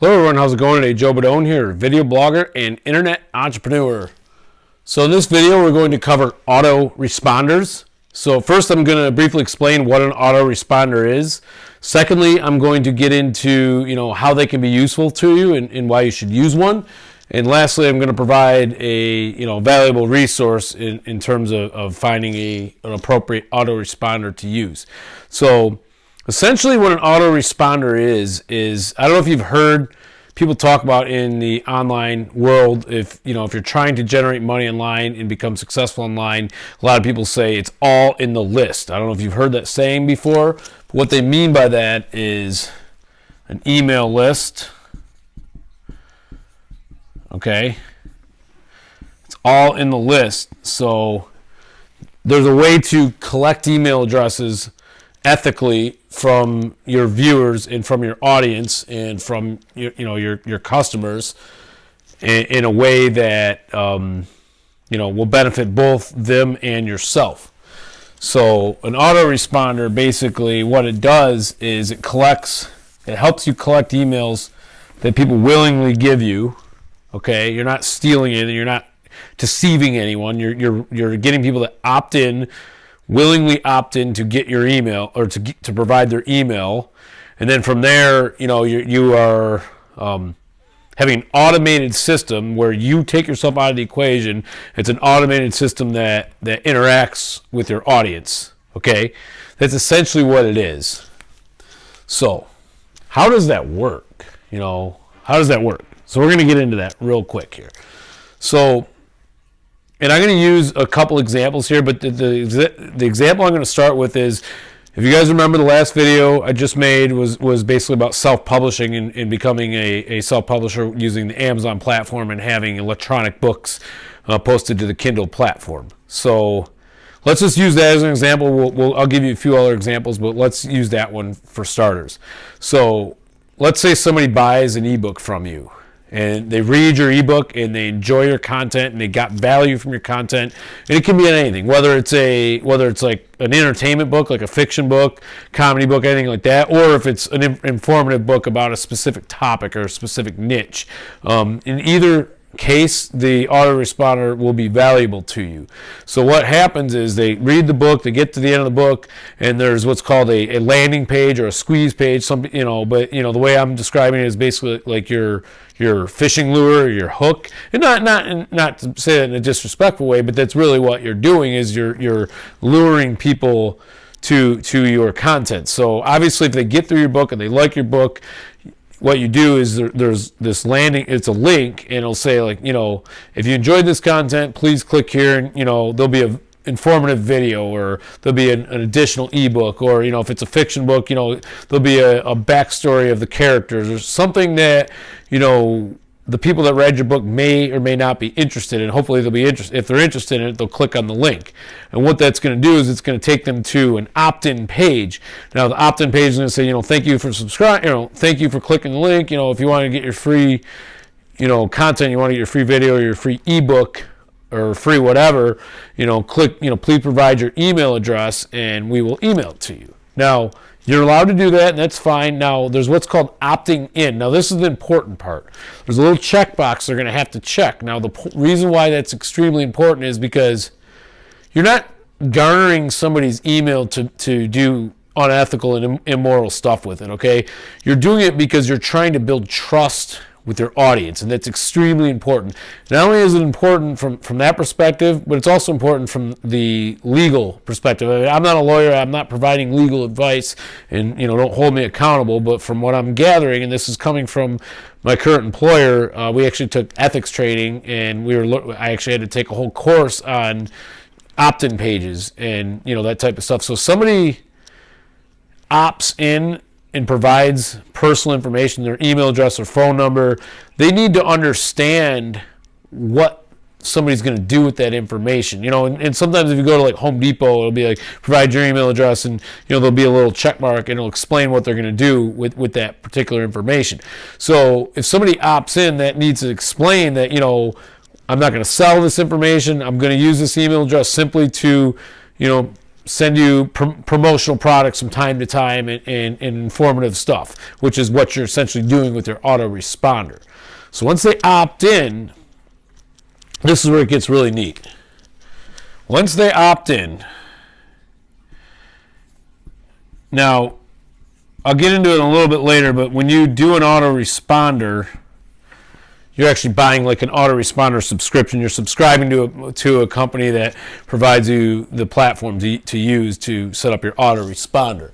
Hello everyone, how's it going today? Joe Bodone here, video blogger and internet entrepreneur. So in this video, we're going to cover autoresponders. So first, I'm going to briefly explain what an autoresponder is. Secondly, I'm going to get into how they can be useful to you and why you should use one. And lastly, I'm going to provide a valuable resource in terms of finding an appropriate autoresponder to use. So essentially what an autoresponder is I don't know if you've heard people talk about in the online world, if you're trying to generate money online and become successful online, a lot of people say it's all in the list. I don't know if you've heard that saying before, but what they mean by that is an email list. Okay, it's all in the list. So there's a way to collect email addresses ethically from your viewers and from your audience and from your customers in a way that will benefit both them and yourself. So an autoresponder, basically what it does is it helps you collect emails that people willingly give you. Okay, you're not stealing it and you're not deceiving anyone. You're getting people that willingly opt in to get your email or to provide their email, and then from there, you are having an automated system where you take yourself out of the equation. It's an automated system that interacts with your audience. Okay, that's essentially what it is. So, how does that work? How does that work? So we're going to get into that real quick here. So. And I'm going to use a couple examples here, but the example I'm going to start with is, if you guys remember, the last video I just made was basically about self-publishing and becoming a self-publisher using the Amazon platform and having electronic books posted to the Kindle platform. So let's just use that as an example. I'll give you a few other examples, but let's use that one for starters. So let's say somebody buys an ebook from you, and they read your ebook and they enjoy your content and they got value from your content. And it can be anything, whether it's like an entertainment book, like a fiction book, comedy book, anything like that, or if it's an informative book about a specific topic or a specific niche. In either case, the autoresponder will be valuable to you. So what happens is they read the book, they get to the end of the book, and there's what's called a landing page or a squeeze page. But the way I'm describing it is basically like your fishing lure or your hook, and not to say that in a disrespectful way, but that's really what you're doing, is you're luring people to your content. So obviously, if they get through your book and they like your book, what you do is there's this landing, it's a link, and it'll say, like, if you enjoyed this content, please click here, and there'll be a informative video, or there'll be an additional ebook, or if it's a fiction book, there'll be a backstory of the characters, or something that the people that read your book may or may not be interested in. Hopefully they'll be interested. If they're interested in it, they'll click on the link. And what that's going to do is it's going to take them to an opt-in page. Now the opt-in page is going to say, thank you for subscribing, thank you for clicking the link. If you want to get your free, content, you want to get your free video or your free ebook or free whatever, click, please provide your email address and we will email it to you. Now, you're allowed to do that, and that's fine. Now, there's what's called opting in. Now, this is the important part. There's a little checkbox they're going to have to check. Now, the reason why that's extremely important is because you're not garnering somebody's email to do unethical and immoral stuff with it, okay? You're doing it because you're trying to build trust with your audience, and that's extremely important. Not only is it important from that perspective, but it's also important from the legal perspective. I mean, I'm not a lawyer, I'm not providing legal advice, and don't hold me accountable, but from what I'm gathering, and this is coming from my current employer, we actually took ethics training, and I actually had to take a whole course on opt-in pages and that type of stuff. So somebody opts in and provides personal information, their email address or phone number, they need to understand what somebody's going to do with that information. And sometimes if you go to like Home Depot, it'll be like, provide your email address, and there'll be a little check mark and it'll explain what they're going to do with that particular information. So if somebody opts in, that needs to explain that, I'm not going to sell this information. I'm going to use this email address simply to, send you promotional products from time to time and informative stuff, which is what you're essentially doing with your autoresponder. So once they opt in, this is where it gets really neat. Once they opt in, now I'll get into it a little bit later, but when you do an autoresponder, you're actually buying like an autoresponder subscription. You're subscribing to a company that provides you the platform to use to set up your autoresponder.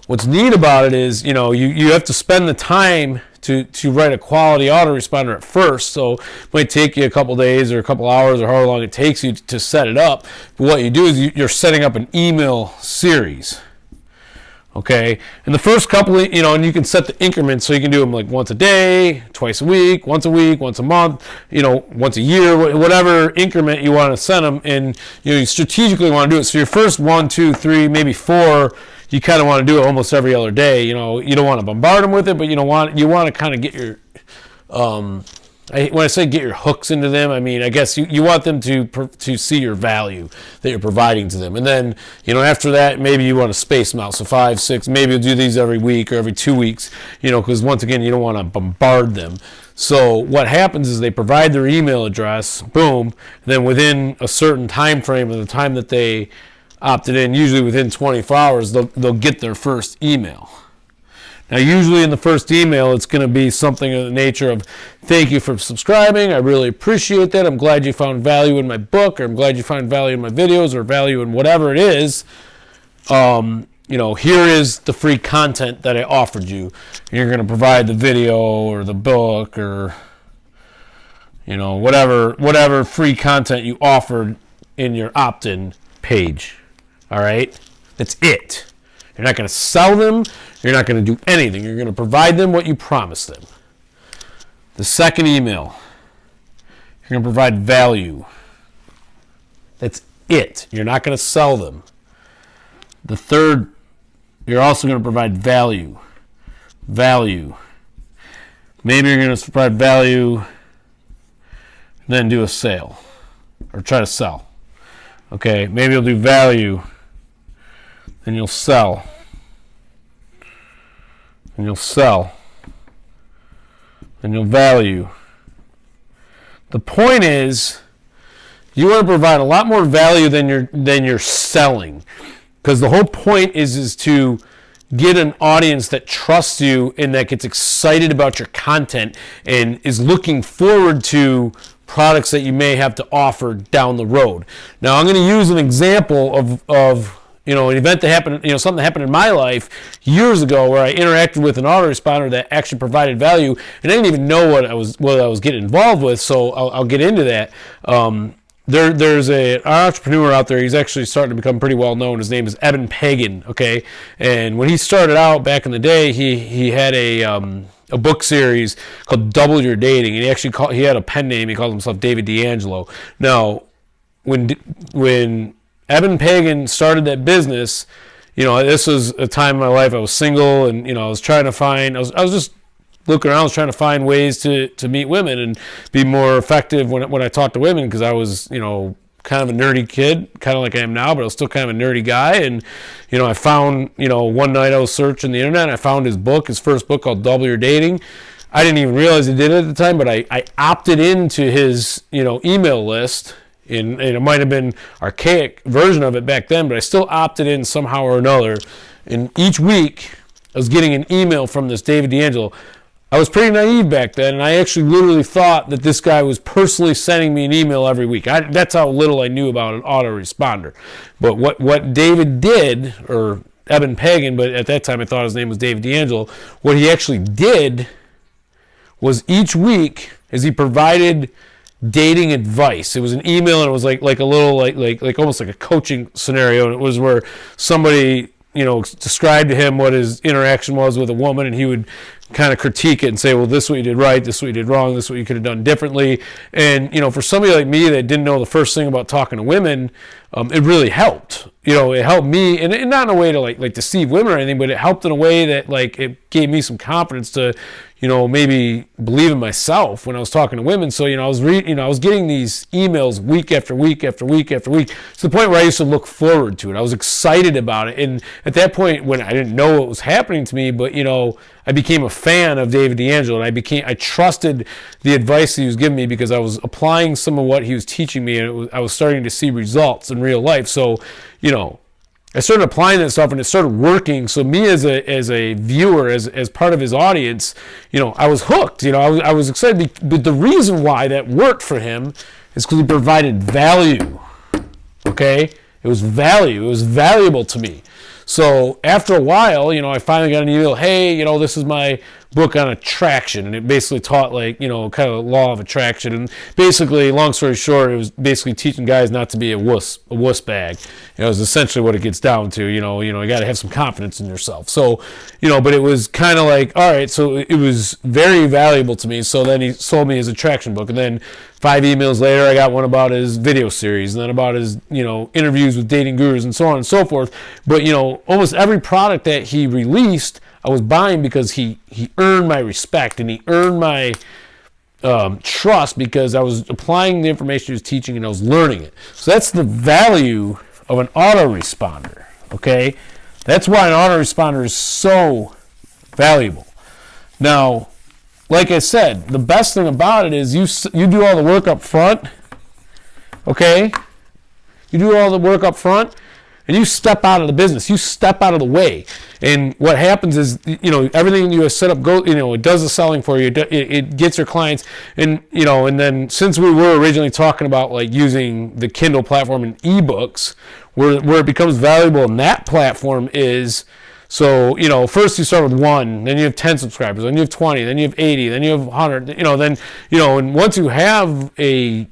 What's neat about it is, you have to spend the time to write a quality autoresponder at first. So it might take you a couple days or a couple hours or however long it takes you to set it up. But what you do is you're setting up an email series. Okay, and the first couple, and you can set the increments so you can do them like once a day, twice a week, once a month, once a year, whatever increment you want to send them. And you strategically want to do it. So your first 1, 2, 3, maybe 4, you kind of want to do it almost every other day. You don't want to bombard them with it, but you want to kind of get your when I say get your hooks into them, I mean, I guess you want them to see your value that you're providing to them. And then, after that, maybe you want to space them out. So 5, 6, maybe you'll do these every week or every 2 weeks, because once again, you don't want to bombard them. So what happens is they provide their email address, boom, and then within a certain time frame of the time that they opted in, usually within 24 hours, they'll get their first email. Now, usually in the first email, it's going to be something of the nature of, thank you for subscribing. I really appreciate that. I'm glad you found value in my book, or I'm glad you found value in my videos, or value in whatever it is. Here is the free content that I offered you. You're going to provide the video or the book or, whatever free content you offered in your opt-in page. All right? That's it. You're not going to sell them. You're not going to do anything. You're going to provide them what you promised them. The second email, you're going to provide value. That's it. You're not going to sell them. The third, you're also going to provide value. Value. Maybe you're going to provide value, then do a sale or try to sell. Okay, maybe you'll do value, then you'll sell. And you'll sell. And you'll value. The point is, you want to provide a lot more value than you're selling, because the whole point is to get an audience that trusts you and that gets excited about your content and is looking forward to products that you may have to offer down the road. Now, I'm going to use an example of an event that happened, something that happened in my life years ago where I interacted with an autoresponder that actually provided value, and I didn't even know what I was getting involved with. So I'll get into that. There's an entrepreneur out there. He's actually starting to become pretty well known. His name is Eben Pagan. Okay, and when he started out back in the day, he had a book series called Double Your Dating, and he had a pen name. He called himself David D'Angelo. Now, when Eben Pagan started that business, this was a time in my life I was single, and I was trying to find. I was just looking around, I was trying to find ways to meet women and be more effective when I talked to women, because I was kind of a nerdy kid, kind of like I am now, but I was still kind of a nerdy guy. And I found one night I was searching the internet, and I found his first book called Double Your Dating. I didn't even realize he did it at the time, but I opted into his email list. And it might have been archaic version of it back then, but I still opted in somehow or another. And each week, I was getting an email from this David D'Angelo. I was pretty naive back then, and I actually literally thought that this guy was personally sending me an email every week. That's how little I knew about an autoresponder. But what David did, or Eben Pagan, but at that time I thought his name was David D'Angelo, what he actually did was each week, as he provided dating advice. It was an email, and it was like a little like almost like a coaching scenario. And it was where somebody described to him what his interaction was with a woman, and he would kind of critique it and say, well, this is what you did right, this is what you did wrong, this is what you could have done differently. And for somebody like me that didn't know the first thing about talking to women, it really helped. It helped me, and not in a way to like deceive women or anything, but it helped in a way that it gave me some confidence to maybe believe in myself when I was talking to women. So, I was I was getting these emails week after week after week after week, to the point where I used to look forward to it. I was excited about it. And at that point, when I didn't know what was happening to me, but, I became a fan of David D'Angelo, and I trusted the advice he was giving me, because I was applying some of what he was teaching me, and I was starting to see results in real life. So, I started applying that stuff, and it started working. So me as a viewer, as part of his audience, I was hooked. I was excited. But the reason why that worked for him is because he provided value. Okay? It was value. It was valuable to me. So after a while, I finally got an email, hey, this is my book on attraction. And it basically taught kind of law of attraction. And basically, long story short, it was basically teaching guys not to be a wuss bag. It was essentially what it gets down to. You got to have some confidence in yourself. So, but it was kind of like, all right, so it was very valuable to me. So then he sold me his attraction book. And then 5 emails later, I got one about his video series, and then about his, interviews with dating gurus, and so on and so forth. But, almost every product that he released, I was buying because he earned my respect, and he earned my trust, because I was applying the information he was teaching, and I was learning it. So that's the value of an autoresponder, okay? That's why an autoresponder is so valuable. Now, like I said, the best thing about it is you do all the work up front, okay? You do all the work up front, and you step out of the business. You step out of the way. And what happens is, everything you have set up it does the selling for you. It gets your clients. And, and then since we were originally talking about like using the Kindle platform and ebooks, where it becomes valuable in that platform is, so, first you start with 1, then you have 10 subscribers, then you have 20, then you have 80, then you have 100, and once you have an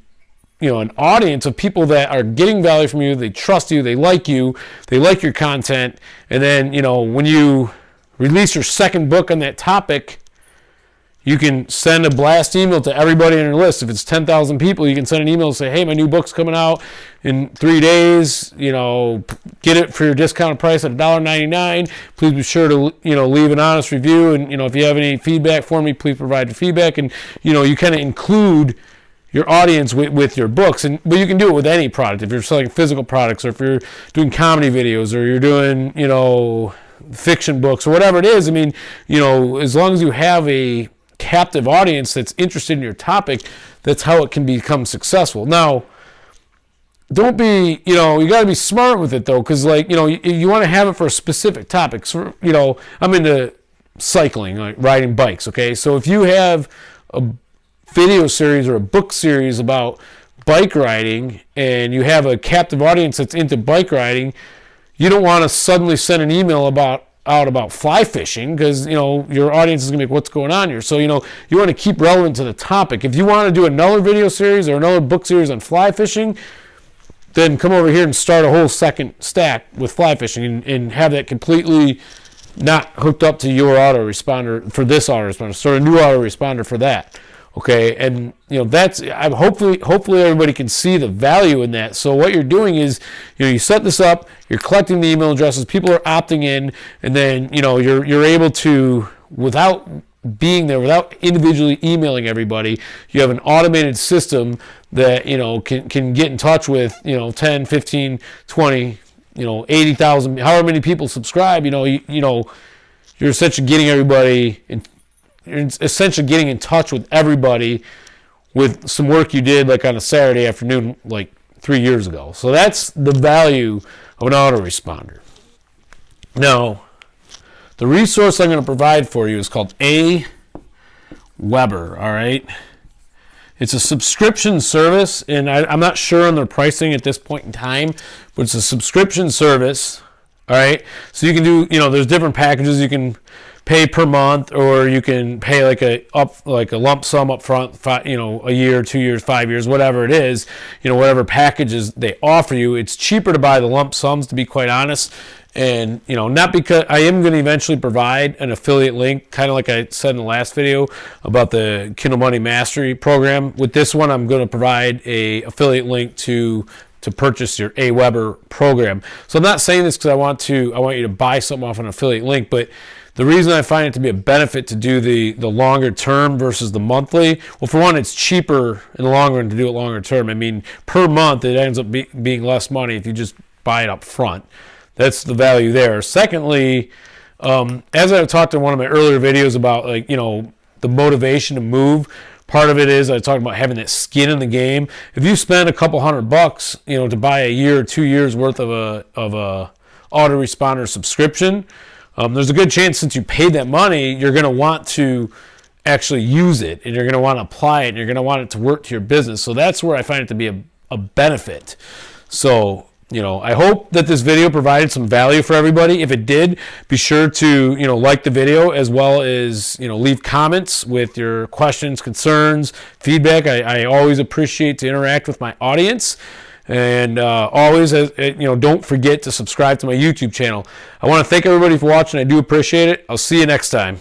audience of people that are getting value from you, they trust you, they like your content, and then, when you release your second book on that topic, you can send a blast email to everybody on your list. If it's 10,000 people, you can send an email and say, hey, my new book's coming out in 3 days. Get it for your discounted price at $1.99. Please be sure to, leave an honest review. And, if you have any feedback for me, please provide your feedback. And, you kind of include your audience with your books. But you can do it with any product. If you're selling physical products, or if you're doing comedy videos, or you're doing, fiction books, or whatever it is. I mean, as long as you have a captive audience that's interested in your topic, that's how it can become successful. Now, don't be, you got to be smart with it, though, because, you want to have it for a specific topic. So, I'm into cycling, like riding bikes, okay? So if you have a video series or a book series about bike riding, and you have a captive audience that's into bike riding, you don't want to suddenly send an email about fly fishing, because your audience is going to be like, what's going on here? So you want to keep relevant to the topic. If you want to do another video series or another book series on fly fishing, then come over here and start a whole second stack with fly fishing, and have that completely not hooked up to your autoresponder for this autoresponder. Start a new autoresponder for that. Okay, and that's hopefully everybody can see the value in that. So what you're doing is, you set this up, you're collecting the email addresses, people are opting in, and then you're able to, without being there, without individually emailing everybody, you have an automated system that can get in touch with 10, 15, 20, 80,000, however many people subscribe. You're essentially getting everybody you're essentially getting in touch with everybody with some work you did like on a Saturday afternoon like 3 years ago. So that's the value of an autoresponder. Now, the resource I'm going to provide for you is called Aweber, all right? It's a subscription service, and I'm not sure on their pricing at this point in time, but it's a subscription service, all right? So you can do, there's different packages. You can pay per month, or you can pay like a lump sum up front, a year, 2 years, 5 years, whatever it is, whatever packages they offer you. It's cheaper to buy the lump sums, to be quite honest. And, not because I am going to eventually provide an affiliate link, kind of like I said in the last video about the Kindle Money Mastery program. With this one, I'm going to provide a affiliate link to purchase your Aweber program. So I'm not saying this because I want you to buy something off an affiliate link, but The reason I find it to be a benefit to do the longer term versus the monthly, well, for one, it's cheaper in the long run to do it longer term. I mean, per month, it ends up being less money if you just buy it up front. That's the value there. Secondly, as I talked in one of my earlier videos about, like, you know, the motivation to move, part of it is I talked about having that skin in the game. If you spend a couple $100, you know, to buy a year or 2 years worth of a autoresponder subscription, there's a good chance since you paid that money, you're going to want to actually use it, and you're going to want to apply it, and you're going to want it to work to your business. So that's where I find it to be a benefit. So, you know, I hope that this video provided some value for everybody. If it did, be sure to, you know, like the video, as well as, you know, leave comments with your questions, concerns, feedback. I always appreciate to interact with my audience. And always, you know, don't forget to subscribe to my YouTube channel. I want to thank everybody for watching. I do appreciate it. I'll see you next time.